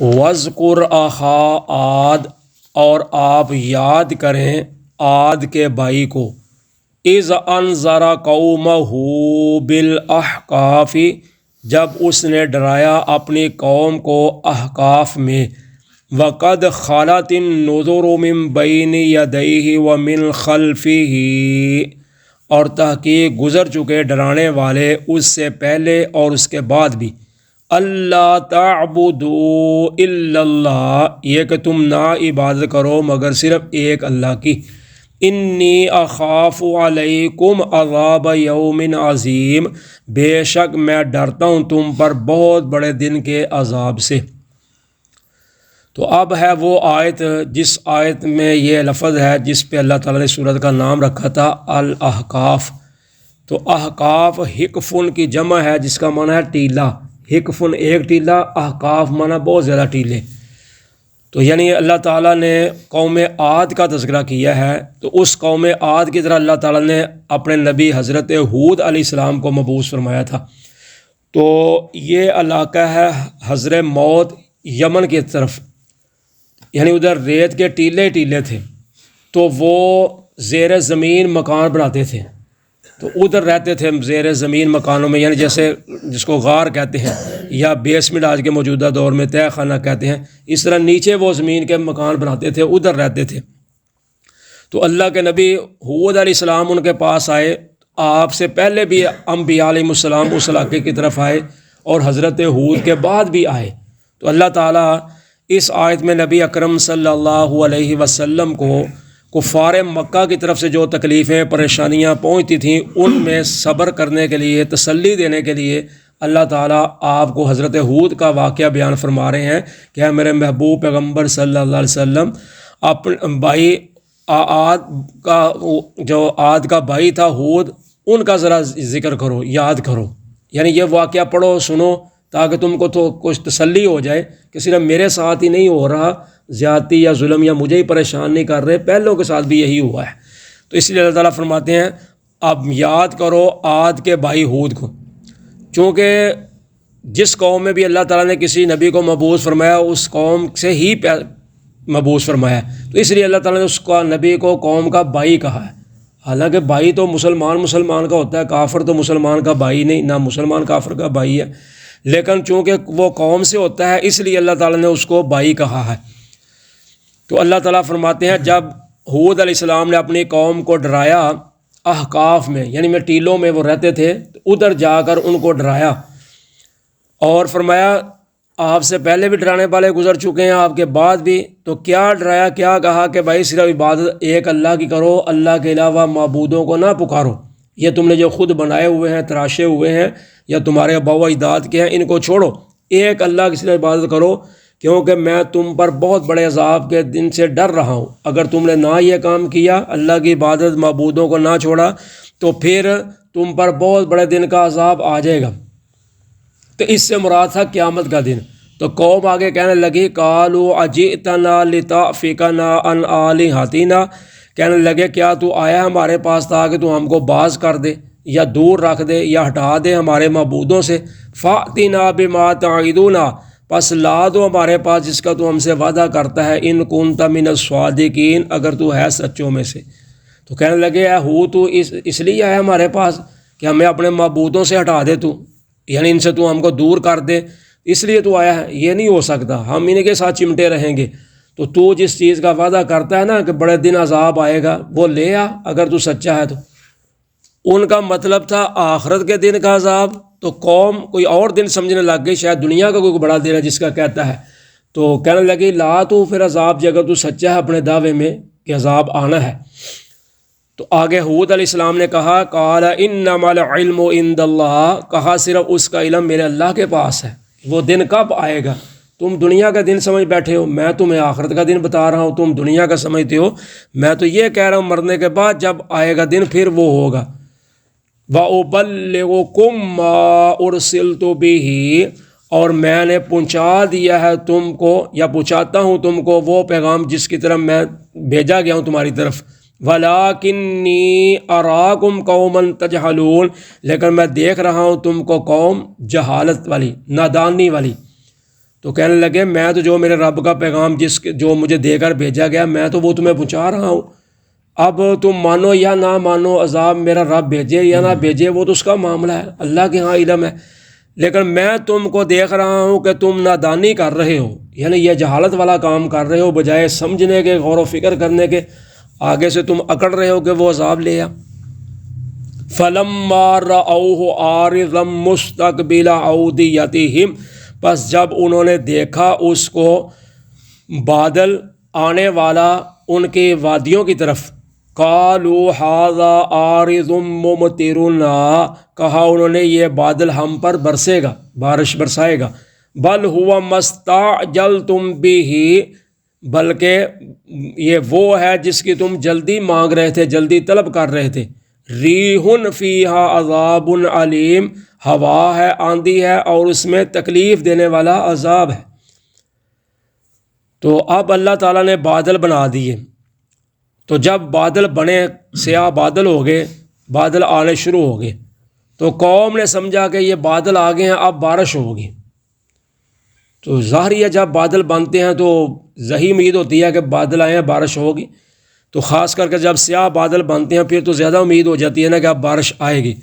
وَاذْكُرْ أَخَا عَاد، اور آپ یاد کریں عاد کے بھائی کو، اِذْ أَنذَرَ قَوْمَهُ بِالْأَحْقَافِ، جب اس نے ڈرایا اپنی قوم کو احقاف میں، وَقَدْ خَلَتِ النُّذُرُ مِن بَيْنِ يَدَيْهِ وَمِن خَلْفِهِ، اور تحقیق گزر چکے ڈرانے والے اس سے پہلے اور اس کے بعد بھی، اللہ تعبدوا الا اللہ، یہ کہ تم نہ عبادت کرو مگر صرف ایک اللہ کی، انی اخاف علیکم عذاب یوم عظیم، بے شک میں ڈرتا ہوں تم پر بہت بڑے دن کے عذاب سے۔ تو اب ہے وہ آیت جس آیت میں یہ لفظ ہے جس پہ اللہ تعالیٰ نے سورت کا نام رکھا تھا الاحقاف۔ تو احقاف حقفن کی جمع ہے جس کا معنی ہے ٹیلا، حقفن ایک ٹیلا، احقاف معنی بہت زیادہ ٹیلے۔ تو یعنی اللہ تعالیٰ نے قوم عاد کا تذکرہ کیا ہے، تو اس قوم عاد کی طرح اللہ تعالیٰ نے اپنے نبی حضرت ہود علیہ السلام کو مبعوث فرمایا تھا۔ تو یہ علاقہ ہے حضر موت یمن کی طرف، یعنی ادھر ریت کے ٹیلے ٹیلے تھے، تو وہ زیر زمین مکان بناتے تھے، تو ادھر رہتے تھے زیر زمین مکانوں میں، یعنی جیسے جس کو غار کہتے ہیں یا بیسمنٹ آج کے موجودہ دور میں تہہ خانہ کہتے ہیں، اس طرح نیچے وہ زمین کے مکان بناتے تھے، ادھر رہتے تھے۔ تو اللہ کے نبی ہود علیہ السلام ان کے پاس آئے، آپ سے پہلے بھی انبیاء علیہ السلام اس علاقے کی طرف آئے اور حضرت ہود کے بعد بھی آئے۔ تو اللہ تعالیٰ اس آیت میں نبی اکرم صلی اللہ علیہ وسلم کو کفار مکہ کی طرف سے جو تکلیفیں پریشانیاں پہنچتی تھیں ان میں صبر کرنے کے لیے، تسلی دینے کے لیے اللہ تعالیٰ آپ کو حضرت ہود کا واقعہ بیان فرما رہے ہیں کہ اے میرے محبوب پیغمبر صلی اللہ علیہ وسلم، اپنے بھائی عاد کا جو عاد کا بھائی تھا ہود، ان کا ذرا ذکر کرو، یاد کرو، یعنی یہ واقعہ پڑھو، سنو، تاکہ تم کو تو کچھ تسلی ہو جائے کہ صرف میرے ساتھ ہی نہیں ہو رہا زیادتی یا ظلم، یا مجھے ہی پریشان نہیں کر رہے، پہلوں کے ساتھ بھی یہی ہوا ہے۔ تو اس لیے اللہ تعالیٰ فرماتے ہیں اب یاد کرو عاد کے بھائی ہود کو، چونکہ جس قوم میں بھی اللہ تعالیٰ نے کسی نبی کو مبعوث فرمایا اس قوم سے ہی مبعوث فرمایا، تو اس لیے اللہ تعالیٰ نے اس کا نبی کو قوم کا بھائی کہا ہے۔ حالانکہ بھائی تو مسلمان کا ہوتا ہے، کافر تو مسلمان کا بھائی نہیں، نہ مسلمان کافر کا بھائی ہے، لیکن چونکہ وہ قوم سے ہوتا ہے اس لیے اللہ تعالیٰ نے اس کو بھائی کہا ہے۔ تو اللہ تعالیٰ فرماتے ہیں جب ہود علیہ السلام نے اپنی قوم کو ڈرایا احقاف میں، یعنی میں ٹیلوں میں وہ رہتے تھے، ادھر جا کر ان کو ڈرایا اور فرمایا آپ سے پہلے بھی ڈرانے والے گزر چکے ہیں، آپ کے بعد بھی، تو کیا ڈرایا، کیا کہا کہ بھائی صرف عبادت ایک اللہ کی کرو، اللہ کے علاوہ معبودوں کو نہ پکارو، یہ تم نے جو خود بنائے ہوئے ہیں، تراشے ہوئے ہیں یا تمہارے آباء و اجداد کے ہیں، ان کو چھوڑو، ایک اللہ کی صرف عبادت کرو، کیونکہ میں تم پر بہت بڑے عذاب کے دن سے ڈر رہا ہوں۔ اگر تم نے نہ یہ کام کیا، اللہ کی عبادت، معبودوں کو نہ چھوڑا، تو پھر تم پر بہت بڑے دن کا عذاب آ جائے گا۔ تو اس سے مراد تھا قیامت کا دن۔ تو قوم آگے کہنے لگی قالوا اجئتنا لتأفکنا عن آلہتنا، کہنے لگے کیا تو آیا ہمارے پاس تاکہ تو ہم کو باز کر دے یا دور رکھ دے یا ہٹا دے ہمارے معبودوں سے، فأتنا بما تعدنا، پس لا دو ہمارے پاس جس کا تو ہم سے وعدہ کرتا ہے، ان کنت من الصادقین، اگر تو ہے سچوں میں سے۔ تو کہنے لگے اے ہو تو اس لیے آیا ہمارے پاس کہ ہمیں اپنے معبودوں سے ہٹا دے، تو یعنی ان سے تو ہم کو دور کر دے، اس لیے تو آیا ہے؟ یہ نہیں ہو سکتا، ہم ان کے ساتھ چمٹے رہیں گے۔ تو جس چیز کا وعدہ کرتا ہے نا کہ بڑے دن عذاب آئے گا، وہ لے آ اگر تو سچا ہے تو۔ ان کا مطلب تھا آخرت کے دن کا عذاب، تو قوم کوئی اور دن سمجھنے لگ گئی، شاید دنیا کا کوئی بڑا دن ہے جس کا کہتا ہے، تو کہنے لگی لا تو پھر عذاب جگہ تو سچا ہے اپنے دعوے میں کہ عذاب آنا ہے۔ تو آگے ہود علیہ السلام نے کہا قال انما العلم عند اللہ، کہا صرف اس کا علم میرے اللہ کے پاس ہے، وہ دن کب آئے گا؟ تم دنیا کا دن سمجھ بیٹھے ہو، میں تمہیں آخرت کا دن بتا رہا ہوں، تم دنیا کا سمجھتے ہو، میں تو یہ کہہ رہا ہوں مرنے کے بعد جب آئے گا دن پھر وہ ہوگا۔ وَأُبَلِّغُكُم مَّا أُرْسِلْتُ بِهِ، اور میں نے پہنچا دیا ہے تم کو یا پہنچاتا ہوں تم کو وہ پیغام جس کی طرف میں بھیجا گیا ہوں تمہاری طرف، وَلَٰكِنِّي أَرَاكُمْ قَوْمًا تَجْهَلُونَ، لیکن میں دیکھ رہا ہوں تم کو قوم جہالت والی، نادانی والی۔ تو کہنے لگے میں تو جو میرے رب کا پیغام جو مجھے دے کر بھیجا گیا میں تو وہ تمہیں پہنچا رہا ہوں، اب تم مانو یا نہ مانو، عذاب میرا رب بھیجے یا نہ بھیجے وہ تو اس کا معاملہ ہے، اللہ کے ہاں علم ہے، لیکن میں تم کو دیکھ رہا ہوں کہ تم نادانی کر رہے ہو، یعنی یہ جہالت والا کام کر رہے ہو، بجائے سمجھنے کے، غور و فکر کرنے کے، آگے سے تم اکڑ رہے ہو کہ وہ عذاب لے آ۔ فَلَمَّا رَأَوْهُ عَارِضًا مُسْتَقْبِلَ أَوْدِيَتِهِمْ، پس جب انہوں نے دیکھا اس کو بادل آنے والا ان کے وادیوں کی طرف، قَالُوا هَذَا عَارِضٌ مُمْطِرُنَا، کہا انہوں نے یہ بادل ہم پر برسے گا، بارش برسائے گا، بل هُوَ مَا اسْتَعْجَلْتُمْ بِهِ، بلکہ یہ وہ ہے جس کی تم جلدی مانگ رہے تھے، جلدی طلب کر رہے تھے، ریحٌ فیہا عذاب علیم، ہوا ہے، آندھی ہے اور اس میں تکلیف دینے والا عذاب ہے۔ تو اب اللہ تعالیٰ نے بادل بنا دیے، تو جب بادل بنے، سیاہ بادل ہو گئے، بادل آنے شروع ہو گئے، تو قوم نے سمجھا کہ یہ بادل آ گئے ہیں، اب بارش ہوگی۔ تو ظاہر ہے جب بادل بنتے ہیں تو یہی امید ہوتی ہے کہ بادل آئے ہیں، بارش ہوگی، تو خاص کر کے جب سیاہ بادل بنتے ہیں پھر تو زیادہ امید ہو جاتی ہے نا کہ اب بارش آئے گی۔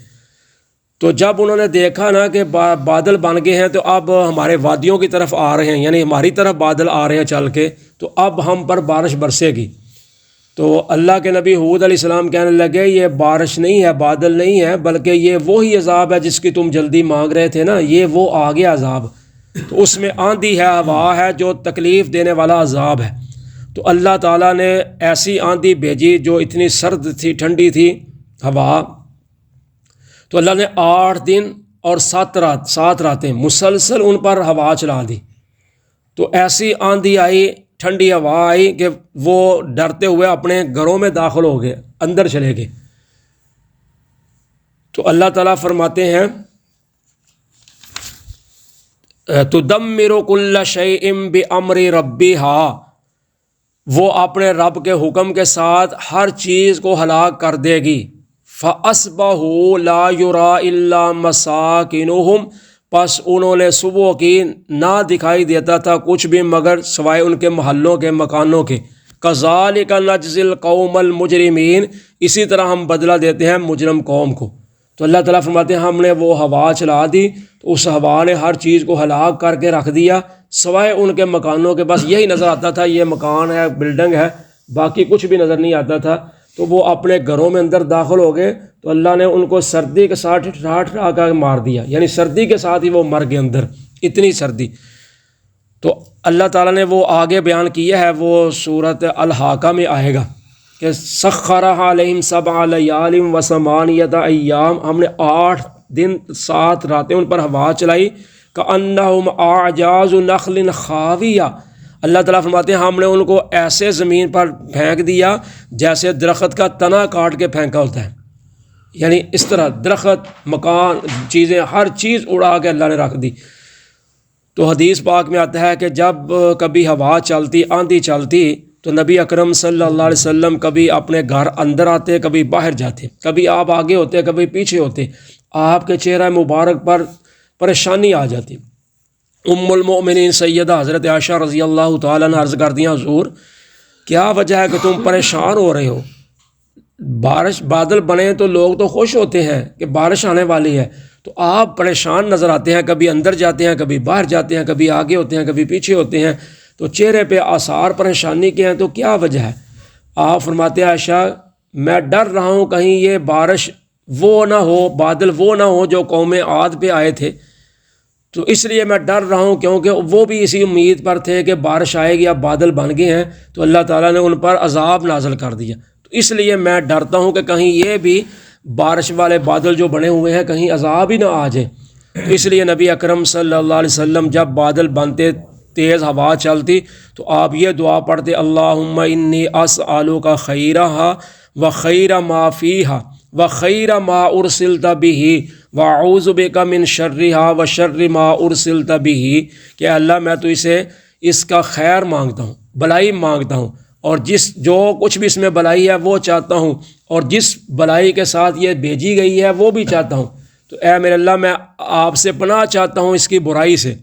تو جب انہوں نے دیکھا نا کہ بادل بن گئے ہیں تو اب ہمارے وادیوں کی طرف آ رہے ہیں، یعنی ہماری طرف بادل آ رہے ہیں چل کے، تو اب ہم پر بارش برسے گی۔ تو اللہ کے نبی ہود علیہ السلام کہنے لگے یہ بارش نہیں ہے، بادل نہیں ہے، بلکہ یہ وہی عذاب ہے جس کی تم جلدی مانگ رہے تھے نا، یہ وہ آ گیا عذاب، تو اس میں آندھی ہے، ہوا ہے، جو تکلیف دینے والا عذاب ہے۔ تو اللہ تعالیٰ نے ایسی آندھی بھیجی جو اتنی سرد تھی، ٹھنڈی تھی ہوا، تو اللہ نے 8 دن اور 7 راتیں مسلسل ان پر ہوا چلا دی، تو ایسی آندھی آئی، ٹھنڈی ہوا آئی کہ وہ ڈرتے ہوئے اپنے گھروں میں داخل ہو گئے، اندر چلے گئے۔ تو اللہ تعالیٰ فرماتے ہیں تُدَمِّرُ كُلَّ شَيْءٍ بِأَمْرِ رَبِّهَا، وہ اپنے رب کے حکم کے ساتھ ہر چیز کو ہلاک کر دے گی۔ فَأَصْبَحُوا لَا يُرَىٰ إِلَّا مَسَاكِنُهُمْ، پس انہوں نے صبح کی نہ دکھائی دیتا تھا کچھ بھی مگر سوائے ان کے محلوں کے، مکانوں کے۔ كَذَٰلِكَ نَجْزِي الْقَوْمَ الْمُجْرِمِينَ، اسی طرح ہم بدلہ دیتے ہیں مجرم قوم کو۔ تو اللہ تعالیٰ فرماتے ہیں ہم نے وہ ہوا چلا دی تو اس ہوا نے ہر چیز کو ہلاک کر کے رکھ دیا سوائے ان کے مکانوں کے، بس یہی نظر آتا تھا یہ مکان ہے، بلڈنگ ہے، باقی کچھ بھی نظر نہیں آتا تھا۔ تو وہ اپنے گھروں میں اندر داخل ہو گئے، تو اللہ نے ان کو سردی کے ساتھ ٹھٹھا کر مار دیا، یعنی سردی کے ساتھ ہی وہ مر گئے اندر، اتنی سردی۔ تو اللہ تعالیٰ نے وہ آگے بیان کیا ہے، وہ سورۃ الحاقہ میں آئے گا کہ سخرها علیہم 7 لیال و 8 ایام، ہم نے 8 دن 7 راتیں ان پر ہوا چلائی، کأنہم اعجاز نخل خاویہ، اللہ تعالیٰ فرماتے ہیں ہم نے ان کو ایسے زمین پر پھینک دیا جیسے درخت کا تنا کاٹ کے پھینکا ہوتا ہے، یعنی اس طرح درخت، مکان، چیزیں، ہر چیز اڑا کے اللہ نے رکھ دی۔ تو حدیث پاک میں آتا ہے کہ جب کبھی ہوا چلتی، آندھی چلتی، تو نبی اکرم صلی اللہ علیہ وسلم کبھی اپنے گھر اندر آتے، کبھی باہر جاتے، کبھی آپ آگے ہوتے، کبھی پیچھے ہوتے، آپ کے چہرہ مبارک پر پریشانی آ جاتی۔ ام المؤمنین سیدہ حضرت عائشہ رضی اللہ تعالیٰ نے عرض کر دیا حضور کیا وجہ ہے کہ تم پریشان ہو رہے ہو؟ بادل بنے تو لوگ تو خوش ہوتے ہیں کہ بارش آنے والی ہے، تو آپ پریشان نظر آتے ہیں، کبھی اندر جاتے ہیں، کبھی باہر جاتے ہیں، کبھی آگے ہوتے ہیں، کبھی پیچھے ہوتے ہیں، تو چہرے پہ آثار پریشانی کے ہیں، تو کیا وجہ ہے؟ آپ فرماتے ہیں عائشہ میں ڈر رہا ہوں کہیں یہ بارش وہ نہ ہو، بادل وہ نہ ہو جو قوم عاد پہ آئے تھے، تو اس لیے میں ڈر رہا ہوں کیونکہ وہ بھی اسی امید پر تھے کہ بارش آئے گی، اب بادل بن گئے ہیں تو اللہ تعالیٰ نے ان پر عذاب نازل کر دیا، تو اس لیے میں ڈرتا ہوں کہ کہیں یہ بھی بارش والے بادل جو بنے ہوئے ہیں کہیں عذاب ہی نہ آ جائے۔ تو اس لیے نبی اکرم صلی اللہ علیہ وسلم جب بادل بنتے، تیز ہوا چلتی، تو آپ یہ دعا پڑھتے اللہم انی اسألک خیرہا و خیر ما فیہا و خیر ما ارسلت بہ واعوذ بک من شرہا و شر ما ارسلت بہ، کہ اللہ میں تو اسے اس کا خیر مانگتا ہوں، بلائی مانگتا ہوں، اور جو کچھ بھی اس میں بلائی ہے وہ چاہتا ہوں، اور جس بلائی کے ساتھ یہ بھیجی گئی ہے وہ بھی چاہتا ہوں، تو اے میرے اللہ میں آپ سے پناہ چاہتا ہوں اس کی برائی سے،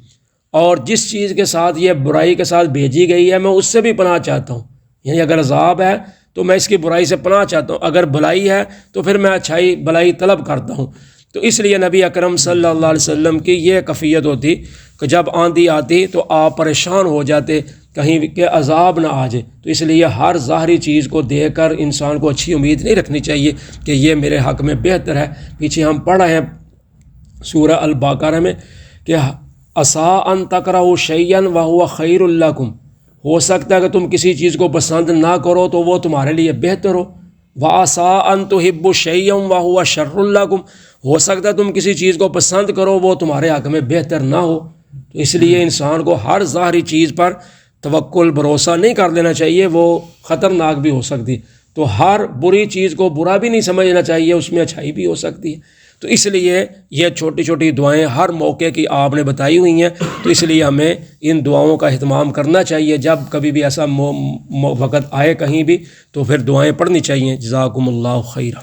اور جس چیز کے ساتھ یہ برائی کے ساتھ بھیجی گئی ہے میں اس سے بھی پناہ چاہتا ہوں، یعنی اگر عذاب ہے تو میں اس کی برائی سے پناہ چاہتا ہوں، اگر بھلائی ہے تو پھر میں اچھائی بھلائی طلب کرتا ہوں۔ تو اس لیے نبی اکرم صلی اللہ علیہ وسلم کی یہ کیفیت ہوتی کہ جب آندھی آتی تو آپ پریشان ہو جاتے کہیں کہ عذاب نہ آ جائے۔ تو اس لیے ہر ظاہری چیز کو دیکھ کر انسان کو اچھی امید نہیں رکھنی چاہیے کہ یہ میرے حق میں بہتر ہے۔ پیچھے ہم پڑھ رہے ہیں سورہ البقرہ میں کہ عسیٰ ان تکرہوا شیئا وہو خیر لکم، ہو سکتا ہے کہ تم کسی چیز کو پسند نہ کرو تو وہ تمہارے لیے بہتر ہو، وعسیٰ ان تحبوا شیئا وہو شر لکم، ہو سکتا ہے تم کسی چیز کو پسند کرو وہ تمہارے حق میں بہتر نہ ہو۔ تو اس لیے انسان کو ہر ظاہری چیز پر توکل بھروسہ نہیں کر لینا چاہیے، وہ خطرناک بھی ہو سکتی۔ تو ہر بری چیز کو برا بھی نہیں سمجھنا چاہیے، اس میں اچھائی بھی ہو سکتی ہے۔ تو اس لیے یہ چھوٹی چھوٹی دعائیں ہر موقع کی آپ نے بتائی ہوئی ہیں، تو اس لیے ہمیں ان دعاؤں کا اہتمام کرنا چاہیے۔ جب کبھی بھی ایسا وقت آئے کہیں بھی تو پھر دعائیں پڑھنی چاہیے۔ جزاکم اللہ خیرا۔